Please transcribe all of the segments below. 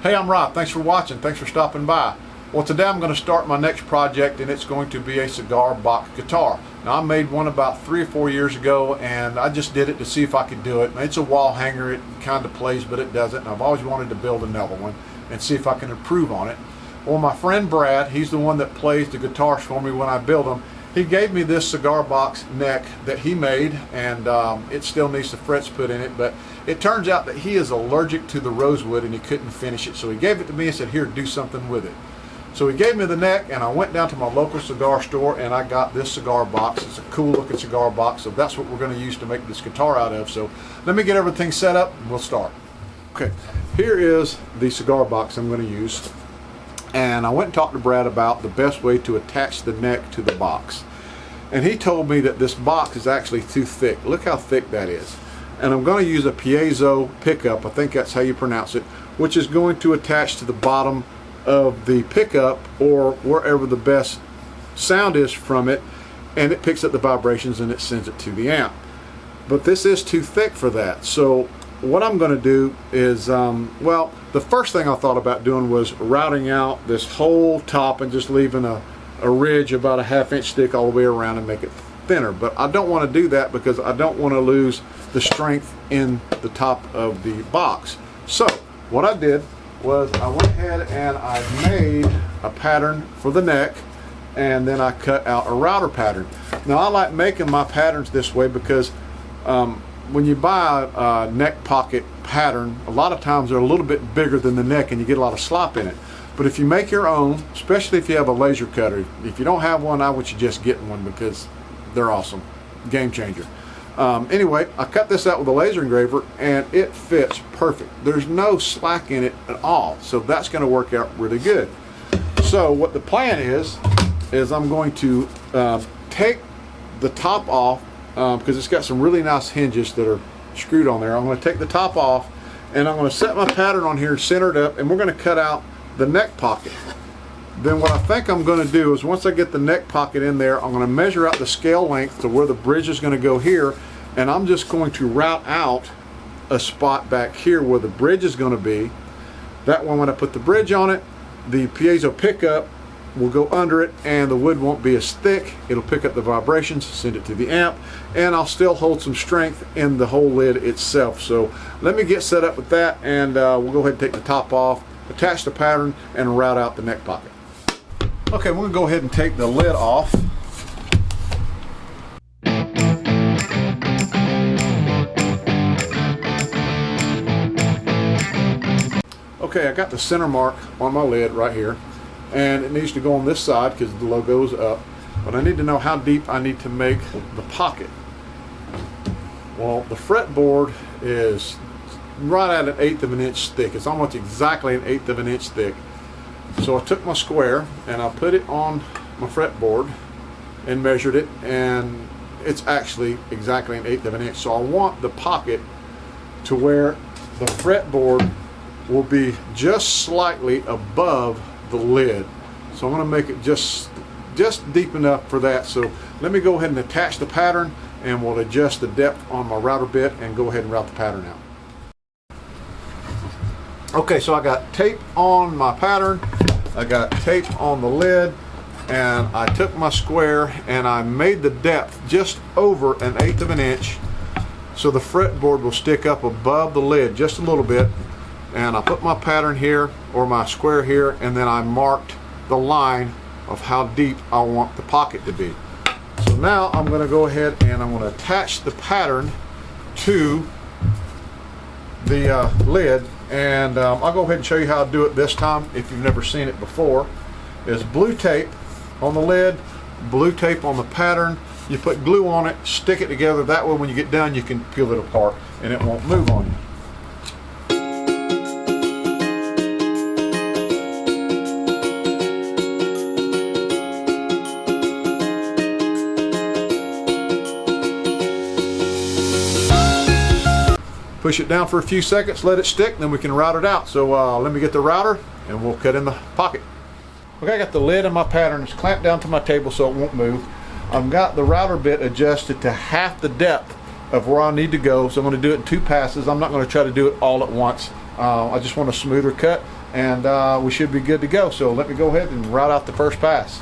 Hey, I'm Rob. Thanks for watching. Thanks for stopping by. Well, today I'm going to start my next project, and it's going to be a cigar box guitar. Now, I made one about 3 or 4 years ago, and I just did it to see if I could do it. It's a wall hanger. It kind of plays, but it doesn't. And I've always wanted to build another one and see if I can improve on it. Well, my friend Brad, he's the one that plays the guitars for me when I build them. He gave me this cigar box neck that he made, and it still needs the frets put in it, but it turns out that he is allergic to the rosewood and he couldn't finish it. So he gave it to me and said, here, do something with it. So he gave me the neck, and I went down to my local cigar store and I got this cigar box. It's a cool looking cigar box, so that's what we're going to use to make this guitar out of. So let me get everything set up and we'll start. Okay, here is the cigar box I'm going to use. And I went and talked to Brad about the best way to attach the neck to the box. And he told me that this box is actually too thick. Look how thick that is. And I'm going to use a piezo pickup, I think that's how you pronounce it, which is going to attach to the bottom of the pickup or wherever the best sound is from it, and it picks up the vibrations and it sends it to the amp. But this is too thick for that. So what I'm going to do is, well, the first thing I thought about doing was routing out this whole top and just leaving a ridge about a 1/2 inch thick all the way around and make it thinner. But I don't want to do that because I don't want to lose the strength in the top of the box. So what I did was I went ahead and I made a pattern for the neck, and then I cut out a router pattern. Now, I like making my patterns this way because when you buy a neck pocket pattern, a lot of times they're a little bit bigger than the neck and you get a lot of slop in it. But if you make your own, especially if you have a laser cutter, if you don't have one, I would suggest getting one because they're awesome. Game changer. Anyway, I cut this out with a laser engraver and it fits perfect. There's no slack in it at all, so that's going to work out really good. So what the plan is I'm going to take the top off because it's got some really nice hinges that are screwed on there. I'm going to take the top off and I'm going to set my pattern on here, center it up, and we're going to cut out the neck pocket. Then what I think I'm going to do is once I get the neck pocket in there, I'm going to measure out the scale length to where the bridge is going to go here, and I'm just going to route out a spot back here where the bridge is going to be. That one, when I put the bridge on it, the piezo pickup will go under it and the wood won't be as thick. It'll pick up the vibrations, send it to the amp, and I'll still hold some strength in the whole lid itself. So let me get set up with that, and we'll go ahead and take the top off, attach the pattern, and route out the neck pocket. Okay, we're going to go ahead and take the lid off. Okay, I got the center mark on my lid right here, and it needs to go on this side because the logo is up, but I need to know how deep I need to make the pocket. Well, the fretboard is right at 1/8 of an inch thick. It's almost exactly 1/8 of an inch thick. So I took my square and I put it on my fretboard and measured it, and it's actually exactly 1/8 of an inch. So I want the pocket to where the fretboard will be just slightly above the lid. So I'm going to make it just deep enough for that. So let me go ahead and attach the pattern, and we'll adjust the depth on my router bit and go ahead and route the pattern out. Okay, so I got tape on my pattern, I got tape on the lid, and I took my square and I made the depth just over 1/8 of an inch so the fretboard will stick up above the lid just a little bit. And I put my pattern here, or my square here, and then I marked the line of how deep I want the pocket to be. So now I'm going to go ahead and I'm going to attach the pattern to the lid, and I'll go ahead and show you how to do it this time if you've never seen it before. There's blue tape on the lid, blue tape on the pattern. You put glue on it, stick it together. That way when you get done you can peel it apart and it won't move on you. Push it down for a few seconds, let it stick, then we can route it out. So let me get the router and we'll cut in the pocket. Okay, I got the lid on my pattern. It's clamped down to my table so it won't move. I've got the router bit adjusted to half the depth of where I need to go, so I'm going to do it in 2 passes. I'm not going to try to do it all at once. I just want a smoother cut, and we should be good to go. So let me go ahead and route out the first pass.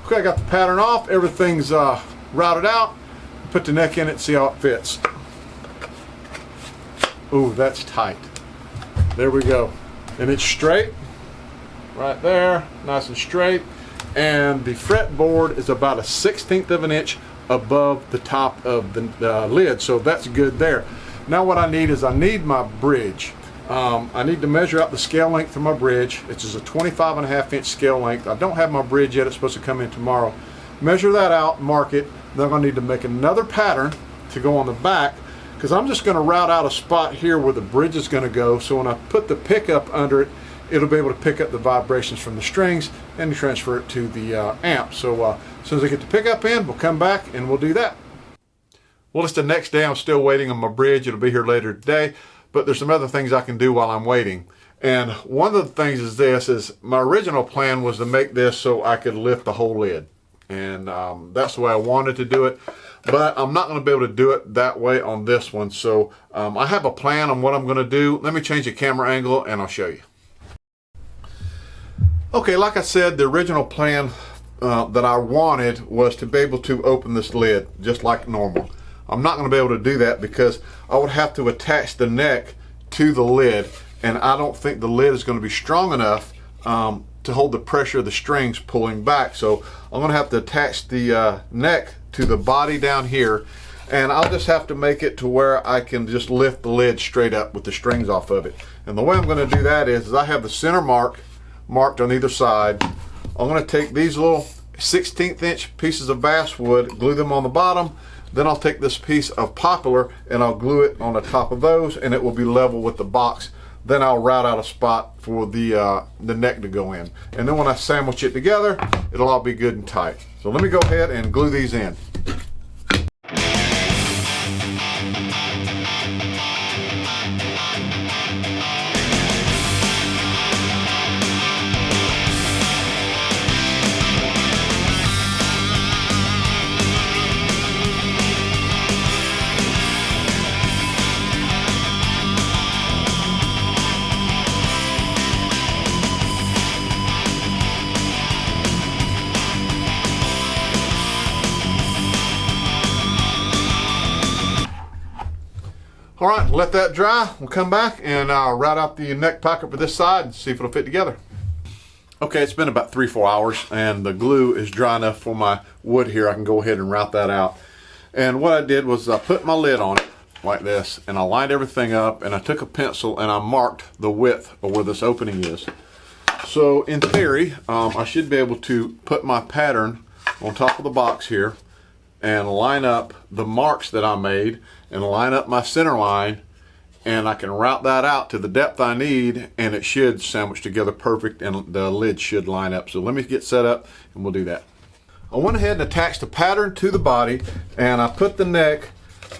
Okay, I got the pattern off, everything's routed out. Put the neck in it, see how it fits. Ooh, that's tight. There we go. And it's straight, right there, nice and straight. And the fretboard is about 1/16 of an inch above the top of the lid, so that's good there. Now what I need is I need my bridge. I need to measure out the scale length of my bridge. It's just a 25.5 inch scale length. I don't have my bridge yet, it's supposed to come in tomorrow. Measure that out, mark it. Then I'm going to need to make another pattern to go on the back, because I'm just going to route out a spot here where the bridge is going to go, so when I put the pickup under it, it'll be able to pick up the vibrations from the strings and transfer it to the amp. So as soon as I get the pickup in, we'll come back and we'll do that. Well, it's the next day. I'm still waiting on my bridge. It'll be here later today, but there's some other things I can do while I'm waiting. And one of the things is this, is my original plan was to make this so I could lift the whole lid. And that's the way I wanted to do it. But I'm not going to be able to do it that way on this one. So I have a plan on what I'm going to do. Let me change the camera angle and I'll show you. Okay, like I said, the original plan that I wanted was to be able to open this lid just like normal. I'm not going to be able to do that because I would have to attach the neck to the lid, and I don't think the lid is going to be strong enough to hold the pressure of the strings pulling back. So I'm going to have to attach the neck to the body down here, and I'll just have to make it to where I can just lift the lid straight up with the strings off of it. And the way I'm going to do that is I have the center marked on either side. I'm going to take these little 1/16 inch pieces of basswood, glue them on the bottom. Then I'll take this piece of poplar and I'll glue it on the top of those, and it will be level with the box. Then I'll route out a spot for the neck to go in. And then when I sandwich it together, it'll all be good and tight. So let me go ahead and glue these in. All right, let that dry. We'll come back and route out the neck pocket for this side and see if it'll fit together. Okay, it's been about 3-4 hours and the glue is dry enough for my wood here. I can go ahead and route that out. And what I did was I put my lid on it like this, and I lined everything up, and I took a pencil and I marked the width of where this opening is. So in theory, I should be able to put my pattern on top of the box here and line up the marks that I made and line up my center line, and I can route that out to the depth I need, and it should sandwich together perfect and the lid should line up. So let me get set up and we'll do that. I went ahead and attached the pattern to the body, and I put the neck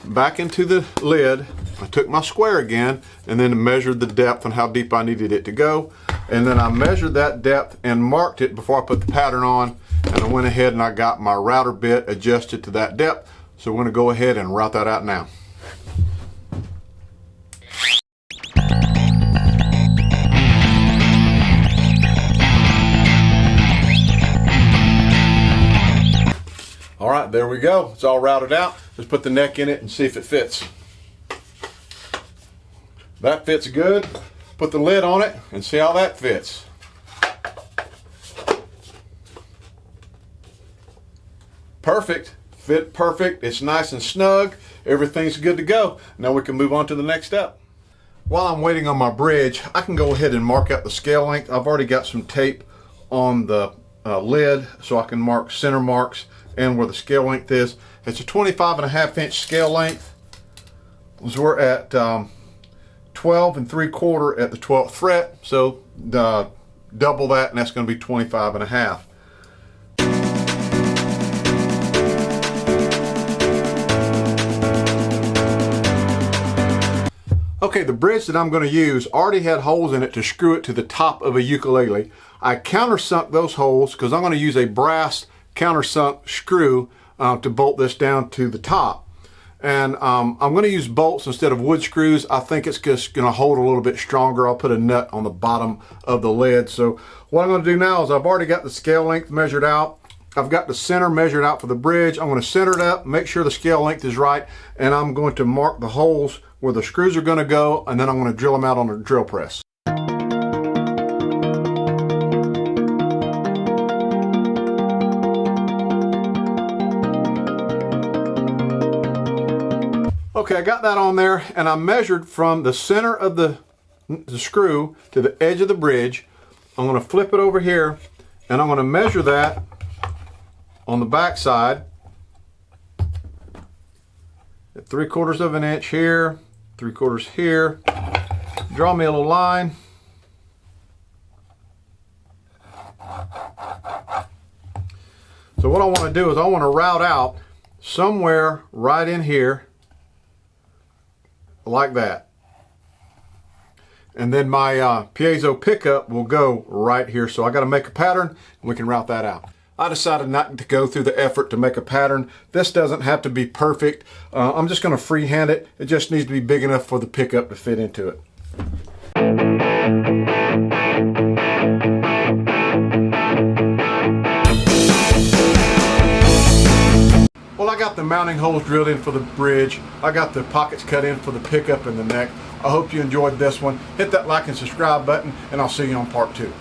back into the lid. I took my square again and then measured the depth and how deep I needed it to go, and then I measured that depth and marked it before I put the pattern on, and I went ahead and I got my router bit adjusted to that depth. So we're going to go ahead and route that out now. All right, there we go. It's all routed out. Let's put the neck in it and see if it fits. That fits good. Put the lid on it and see how that fits. Perfect. Fit perfect. It's nice and snug. Everything's good to go. Now we can move on to the next step. While I'm waiting on my bridge, I can go ahead and mark out the scale length. I've already got some tape on the lid, so I can mark center marks and where the scale length is. It's a 25.5 inch scale length. So we're at 12 3/4 at the 12th fret, so double that, and that's going to be 25.5. Okay, the bridge that I'm going to use already had holes in it to screw it to the top of a ukulele. I countersunk those holes because I'm going to use a brass countersunk screw to bolt this down to the top. And I'm going to use bolts instead of wood screws. I think it's just going to hold a little bit stronger. I'll put a nut on the bottom of the lid. So what I'm going to do now is I've already got the scale length measured out. I've got the center measured out for the bridge. I'm going to center it up, make sure the scale length is right, and I'm going to mark the holes where the screws are going to go, and then I'm going to drill them out on the drill press. Okay, I got that on there, and I measured from the center of the screw to the edge of the bridge. I'm going to flip it over here, and I'm going to measure that on the back side at 3/4 of an inch here, 3/4 here. Draw me a little line. So what I want to do is I want to route out somewhere right in here like that. And then my piezo pickup will go right here. So I got to make a pattern and we can route that out. I decided not to go through the effort to make a pattern. This doesn't have to be perfect. I'm just going to freehand it. It just needs to be big enough for the pickup to fit into it. Well, I got the mounting holes drilled in for the bridge. I got the pockets cut in for the pickup and the neck. I hope you enjoyed this one. Hit that like and subscribe button, and I'll see you on part 2.